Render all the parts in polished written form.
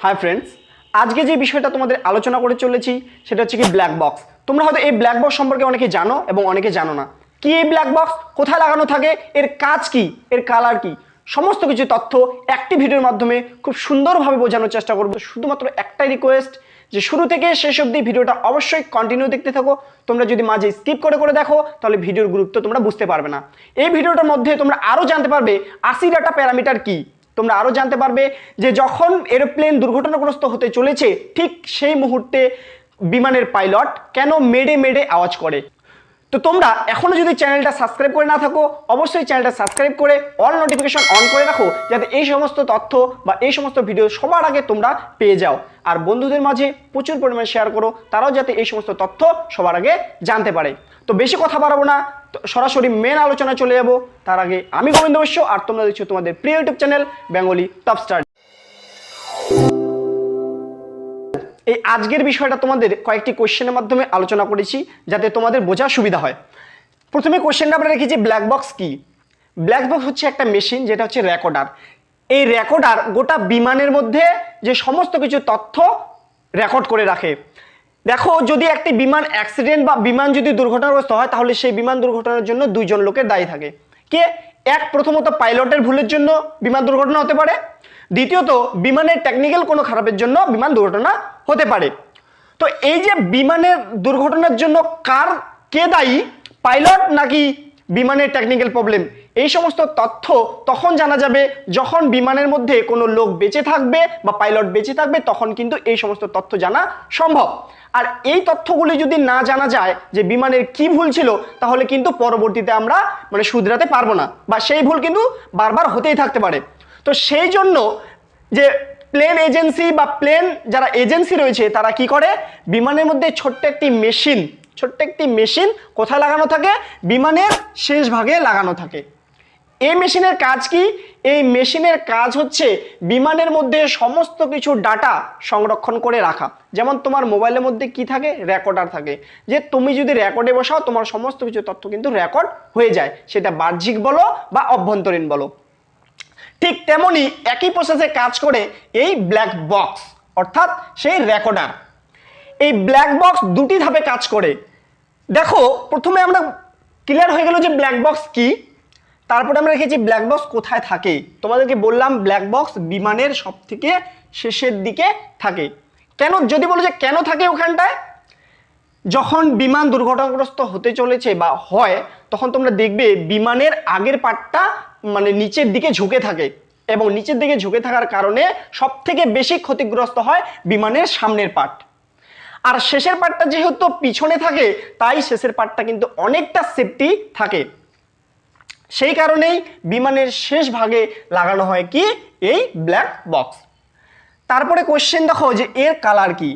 Hi friends, আজকে যে বিষয়টা তোমাদের আলোচনা করে চলেছি সেটা হচ্ছে কি ব্ল্যাক বক্স। তোমরা হয়তো এই ব্ল্যাক বক্স সম্পর্কে অনেকে জানো এবং অনেকে জানো না। কি এই ব্ল্যাক বক্স, কোথায় লাগানো থাকে, এর কাজ কি, এর কালার কি, সমস্ত কিছু তথ্য একটি ভিডিওর মাধ্যমে খুব সুন্দরভাবে বোঝানোর চেষ্টা করব। শুধুমাত্র একটাই রিকোয়েস্ট যে শুরু থেকে শেষ অবধি ভিডিওটা অবশ্যই কন্টিনিউ দেখতে থাকো। তোমরা যদি মাঝে স্কিপ করে করে দেখো তাহলে ভিডিওর গুরুত্ব তোমরা বুঝতে পারবে না। এই ভিডিওটার মধ্যে তোমরা আরও জানতে পারবে 80 ডাটা প্যারামিটার কি। তোমরা আরও জানতে পারবে যে যখন এরোপ্লেন দুর্ঘটনাগ্রস্ত হতে চলেছে ঠিক সেই মুহূর্তে বিমানের পাইলট কেন মেডে মেডে আওয়াজ করে। তো তোমরা এখনো যদি চ্যানেলটা সাবস্ক্রাইব করে না থাকো অবশ্যই চ্যানেলটা সাবস্ক্রাইব করে অল নোটিফিকেশন অন করে রাখো, যাতে এই সমস্ত তথ্য বা এই সমস্ত ভিডিও সবার আগে তোমরা পেয়ে যাও। আর বন্ধুদের মাঝে প্রচুর পরিমাণে শেয়ার করো, তারাও যাতে এই সমস্ত তথ্য সবার আগে জানতে পারে। তো বেশি কথা বাড়াবো না, সরাসরি মেন আলোচনা চলে যাবো। তার আগে আমি গোবিন্দ বৈশ্য, আর তোমরা দেখছো তোমাদের প্রিয় YouTube channel Bengali top study. এই আজকের বিষয়টা তোমাদের কয়েকটি কোশ্চেনের মাধ্যমে আলোচনা করেছি যাতে তোমাদের বোঝার সুবিধা হয়। প্রথমে কোশ্চেনটা আমরা রেখেছি ব্ল্যাক বক্স কি। ব্ল্যাক বক্স হচ্ছে একটা মেশিন, যেটা হচ্ছে রেকর্ডার। এই রেকর্ডার গোটা বিমানের মধ্যে যে সমস্ত কিছু তথ্য রেকর্ড করে রাখে। দেখো, যদি একটি বিমান অ্যাক্সিডেন্ট বা বিমান যদি দুর্ঘটনাগ্রস্ত হয় তাহলে সেই বিমান দুর্ঘটনার জন্য দুইজন লোকের দায়ী থাকে। কে? এক, প্রথমত পাইলটের ভুলের জন্য বিমান দুর্ঘটনা হতে পারে। দ্বিতীয়ত বিমানের টেকনিক্যাল কোনো খারাপের জন্য বিমান দুর্ঘটনা হতে পারে। তো এই যে বিমানের দুর্ঘটনার জন্য কে দায়ী, পাইলট নাকি বিমানের টেকনিক্যাল প্রবলেম, এই সমস্ত তথ্য তখন জানা যাবে যখন বিমানের মধ্যে কোনো লোক বেঁচে থাকবে বা পাইলট বেঁচে থাকবে, তখন কিন্তু এই সমস্ত তথ্য জানা সম্ভব। আর এই তথ্যগুলি যদি না জানা যায় যে বিমানের কি ভুল ছিল, তাহলে কিন্তু পরবর্তীতে আমরা শুধরাতে পারবো না, বা সেই ভুল কিন্তু বারবার হতেই থাকতে পারে। তো সেই জন্য যে প্লেন এজেন্সি বা প্লেন যারা এজেন্সি রয়েছে তারা কি করে, বিমানের মধ্যে ছোট্ট একটি মেশিন কোথায় লাগানো থাকে, বিমানের শেষ ভাগে লাগানো থাকে। এই মেশিনের কাজ কি? এই মেশিনের কাজ হচ্ছে বিমানের মধ্যে সমস্ত কিছু ডাটা সংরক্ষণ করে রাখা। যেমন তোমার মোবাইলের মধ্যে কি থাকে, রেকর্ডার থাকে, যে তুমি যদি রেকর্ডে বসাও তোমার সমস্ত কিছু তথ্য কিন্তু রেকর্ড হয়ে যায়, সেটা বাহ্যিক বলো বা অভ্যন্তরীণ বলো। ঠিক তেমনি একই প্রসেসে কাজ করে এই ব্ল্যাক বক্স, অর্থাৎ সেই রেকর্ডার। এই ব্ল্যাক বক্স দুটি ধাপে কাজ করে। দেখো, প্রথমে আমরা ক্লিয়ার হয়ে গেল যে ব্ল্যাক বক্স কি, তারপরে আমরা রেখেছি ব্ল্যাক বক্স কোথায় থাকে। তোমাদেরকে বললাম ব্ল্যাক বক্স বিমানের সব থেকে শেষের দিকে থাকে। কেন, যদি বলো যে কেন থাকে ওখানটায়, যখন বিমান দুর্ঘটনাগ্রস্ত হতে চলেছে বা হয় তখন তোমরা দেখবে বিমানের আগের পার্টটা নিচের দিকে ঝুঁকে থাকে, এবং নিচের দিকে ঝুঁকে থাকার কারণে সব থেকে বেশি ক্ষতিগ্রস্ত হয় বিমানের সামনের পার্ট। আর শেষের পার্টটা যেহেতু পিছনে থাকে, তাই শেষের পার্টটা কিন্তু অনেকটা সেফটি থাকে। সেই কারণেই বিমানের শেষ ভাগে লাগানো হয় কি, এই ব্ল্যাক বক্স। তারপরে কোশ্চেন দেখো যে এর কালার কি।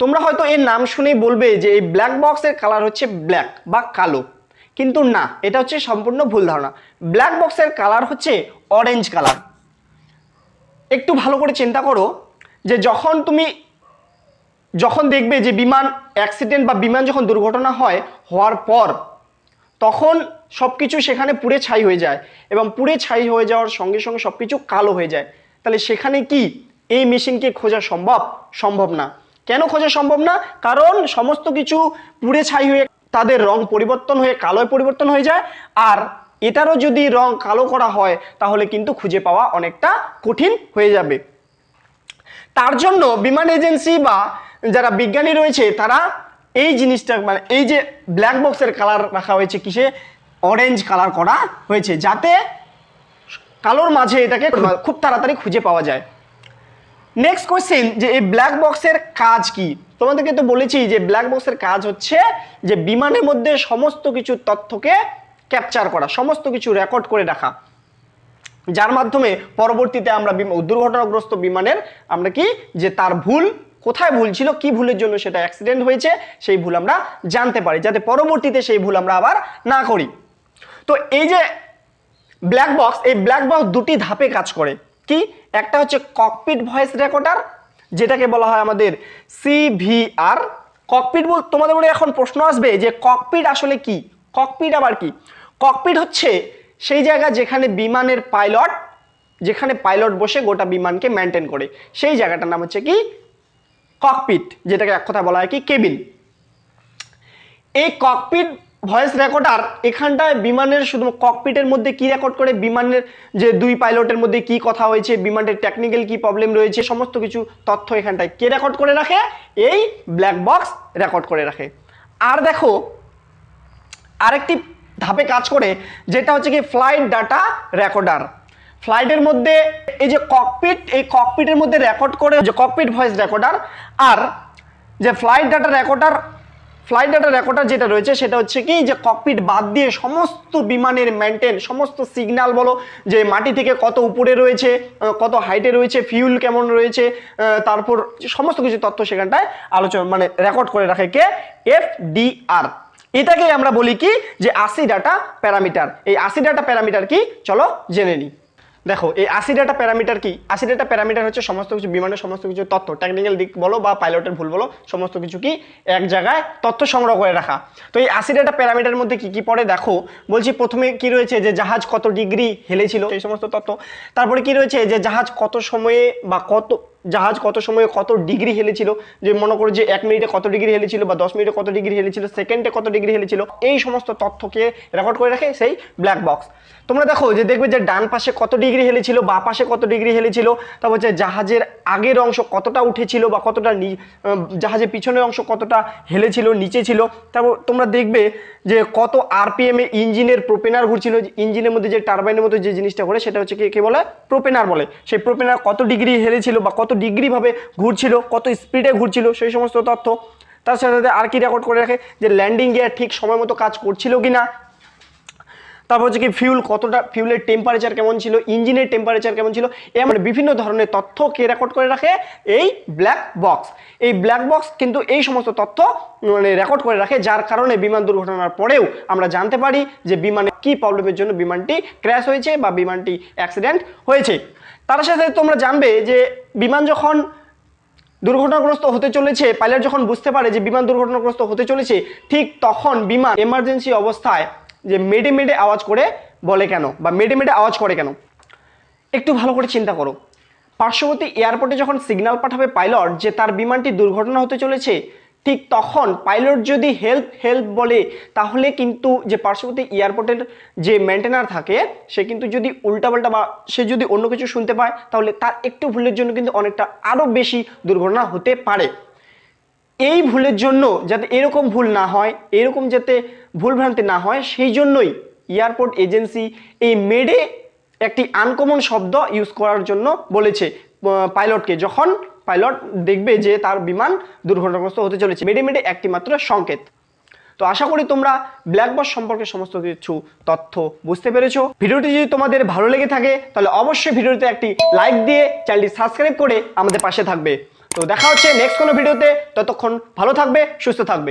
তোমরা হয়তো এর নাম শুনেই বলবে যে এই ব্ল্যাক বক্সের কালার হচ্ছে ব্ল্যাক বা কালো, কিন্তু না, এটা হচ্ছে সম্পূর্ণ ভুল ধারণা। ব্ল্যাক বক্সের কালার হচ্ছে অরেঞ্জ কালার। একটু ভালো করে চিন্তা করো যে যখন দেখবে যে বিমান অ্যাক্সিডেন্ট বা বিমান যখন দুর্ঘটনা হওয়ার পর তখন সব কিছু সেখানে পুড়ে ছাই হয়ে যায়, এবং পুড়ে ছাই হয়ে যাওয়ার সঙ্গে সঙ্গে সব কিছু কালো হয়ে যায়। তাহলে সেখানে কি এই মেশিনকে খোঁজা সম্ভব না। কেন খোঁজা সম্ভব না? কারণ সমস্ত কিছু পুড়ে ছাই হয়ে তাদের রং পরিবর্তন হয়ে কালোয় পরিবর্তন হয়ে যায়, আর এটারও যদি রং কালো করা হয় তাহলে কিন্তু খুঁজে পাওয়া অনেকটা কঠিন হয়ে যাবে। তার জন্য বিমান এজেন্সি বা যারা বিজ্ঞানী রয়েছে তারা এই জিনিসটা এই যে ব্ল্যাক বক্সের কালার রাখা হয়েছে কিসে, অরেঞ্জ কালার করা হয়েছে, যাতে কালোর মাঝে এটাকে খুব তাড়াতাড়ি খুঁজে পাওয়া যায়। নেক্সট কোয়েশ্চেন, যে এই ব্ল্যাক বক্সের কাজ কি। তোমাদেরকে তো বলেছি যে ব্ল্যাক বক্সের কাজ হচ্ছে যে বিমানের মধ্যে সমস্ত কিছু তথ্যকে ক্যাপচার করা, সমস্ত কিছু রেকর্ড করে রাখা, যার মাধ্যমে পরবর্তীতে আমরা দুর্ঘটনাগ্রস্ত বিমানের আমরা কি যে তার ভুল কোথায় ভুল ছিল, কি ভুলের জন্য সেটা অ্যাক্সিডেন্ট হয়েছে, সেই ভুল আমরা জানতে পারি, যাতে পরবর্তীতে সেই ভুল আমরা আবার না করি। তো এই যে ব্ল্যাক বক্স, এই ব্ল্যাক বক্স দুটি ধাপে কাজ করে। কি? একটা হচ্ছে ককপিট ভয়েস রেকর্ডার, যেটাকে বলা হয় আমাদের CVR। ককপিট তোমাদের মনে এখন প্রশ্ন আসবে যে ককপিট আসলে কি, ককপিট আবার কি? ককপিট হচ্ছে সেই জায়গা যেখানে বিমানের পাইলট যেখানে পাইলট বসে গোটা বিমানকে মেনটেন করে, সেই জায়গাটার নাম হচ্ছে কি ককপিট, যেটাকে এক কথা বলা হয় কি কেবিন। এই ককপিট ভয়েস রেকর্ডার এখানটায় বিমানের শুধু ককপিটের মধ্যে কি রেকর্ড করে, বিমানের যে দুই পাইলটের মধ্যে কি কথা হয়েছে, বিমানের টেকনিক্যাল কি প্রবলেম রয়েছে, সমস্ত কিছু তথ্য এখানটায় কে রেকর্ড করে রাখে, এই ব্ল্যাক বক্স রেকর্ড করে রাখে। আর দেখো আরেকটি ধাপে কাজ করে, যেটা হচ্ছে কি ফ্লাইট ডাটা রেকর্ডার। ফ্লাইটের মধ্যে এই যে ককপিট, এই ককপিটের মধ্যে রেকর্ড করে যে ককপিট ভয়েস রেকর্ডার, আর যে ফ্লাইট ডাটা রেকর্ডার যেটা রয়েছে সেটা হচ্ছে কি যে ককপিট বাদ দিয়ে সমস্ত বিমানের মেনটেন, সমস্ত সিগন্যাল বলো, যে মাটি থেকে কত উপরে রয়েছে, কত হাইটে রয়েছে, ফিউল কেমন রয়েছে, তারপর সমস্ত কিছু তথ্য সেখানটায় আলোচনা মানে রেকর্ড করে রাখে কে, এফডিআর। এটাকে আমরা বলি কি যে 80 ডাটা প্যারামিটার। এই 80 ডাটা প্যারামিটার কি চলো জেনে নিই। দেখো এই 80 ডাটা প্যারামিটার কি, 80 ডাটা প্যারামিটার হচ্ছে সমস্ত কিছু বিমানের সমস্ত কিছু তথ্য, টেকনিক্যাল দিক বলো বা পাইলটের ভুল বলো, সমস্ত কিছু কি এক জায়গায় তথ্য সংগ্রহ করে রাখা। তো এই 80 ডাটা প্যারামিটারের মধ্যে কি কি পড়ে দেখো, বলছি প্রথমে কি রয়েছে যে জাহাজ কত ডিগ্রি হেলেছিল সেই সমস্ত তথ্য, তারপরে কি রয়েছে যে জাহাজ কত সময়ে বা কত ডিগ্রি হেলেছিল, যে মনে করো যে 1 মিনিটে কত ডিগ্রি হেলেছিল বা 10 মিনিটে কত ডিগ্রি হেলেছিল, সেকেন্ডে কত ডিগ্রি হেলেছিল, এই সমস্ত তথ্যকে রেকর্ড করে রাখে সেই ব্ল্যাক বক্স। তোমরা দেখো যে দেখবে যে ডান পাশে কত ডিগ্রি হেলেছিল, বা পাশে কত ডিগ্রি হেলেছিল, তারপর হচ্ছে জাহাজের আগের অংশ কতটা উঠেছিল বা কতটা জাহাজের পিছনের অংশ কতটা হেলেছিল, নিচে ছিল। তারপর তোমরা দেখবে যে কত আরপিএম এ ইঞ্জিনের প্রোপেনার ঘুরছিল, ইঞ্জিনের মধ্যে যে টারবাইনের মধ্যে যে জিনিসটা ঘুরে সেটা হচ্ছে কি বলে প্রোপেনার বলে, সেই প্রোপেনার কত ডিগ্রি হেলেছিল বা কত ডিগ্রি ভাবে ঘুরছিল, কত স্পিডে ঘুরছিল, সেই সমস্ত তথ্য। তার সাথে সাথে আর কি রেকর্ড করে রাখে যে ল্যান্ডিং গিয়ার ঠিক সময় মতো কাজ করছিল কিনা, তারপর হচ্ছে কি ফিউলের টেম্পারেচার কেমন ছিল, ইঞ্জিনের টেম্পারেচার কেমন ছিল, এমন বিভিন্ন ধরনের তথ্য কে রেকর্ড করে রাখে এই ব্ল্যাক বক্স। এই ব্ল্যাক বক্স কিন্তু এই সমস্ত তথ্য মানে রেকর্ড করে রাখে, যার কারণে বিমান দুর্ঘটনার পরেও আমরা জানতে পারি যে বিমানে কি প্রবলেমের জন্য বিমানটি ক্র্যাশ হয়েছে বা বিমানটি অ্যাক্সিডেন্ট হয়েছে। তার সাথে তোমরা জানবে যে বিমান যখন দুর্ঘটনাগ্রস্ত হতে চলেছে, পাইলট যখন বুঝতে পারে যে বিমান দুর্ঘটনাগ্রস্ত হতে চলেছে, ঠিক তখন বিমান এমার্জেন্সি অবস্থায় যে মেডে আওয়াজ করে বলে কেন বা মেডে আওয়াজ করে কেন, একটু ভালো করে চিন্তা করো। পার্শ্ববর্তী এয়ারপোর্টে যখন সিগন্যাল পাঠাবে পাইলট যে তার বিমানটি দুর্ঘটনা হতে চলেছে, ঠিক তখন পাইলট যদি হেল্প বলে, তাহলে কিন্তু যে পার্শ্ববর্তী এয়ারপোর্টের যে মেইনটেনার থাকে সে কিন্তু যদি উল্টাপাল্টা বা সে যদি অন্য কিছু শুনতে পায়, তাহলে তার একটু ভুলের জন্য কিন্তু অনেকটা আরও বেশি দুর্ঘটনা হতে পারে। এই ভুলের জন্য যাতে এরকম ভুল না হয়, এরকম যাতে ভুলভ্রান্তি না হয়, সেই জন্যই এয়ারপোর্ট এজেন্সি এই মেডে একটি আনকমন শব্দ ইউজ করার জন্য বলেছে পাইলটকে, যখন পাইলট দেখবে যে তার বিমান দুর্ঘটনাগ্রস্ত হতে চলেছে। মেডে একটি মাত্র সংকেত। তো আশা করি তোমরা ব্ল্যাক বক্স সম্পর্কে সমস্ত কিছু তথ্য বুঝতে পেরেছো। ভিডিওটি যদি তোমাদের ভালো লেগে থাকে তাহলে অবশ্যই ভিডিওতে একটি লাইক দিয়ে চ্যানেলটি সাবস্ক্রাইব করে আমাদের পাশে থাকবে। তো দেখা হচ্ছে নেক্সট কোনো ভিডিওতে, ততক্ষণ ভালো থাকবে, সুস্থ থাকবে।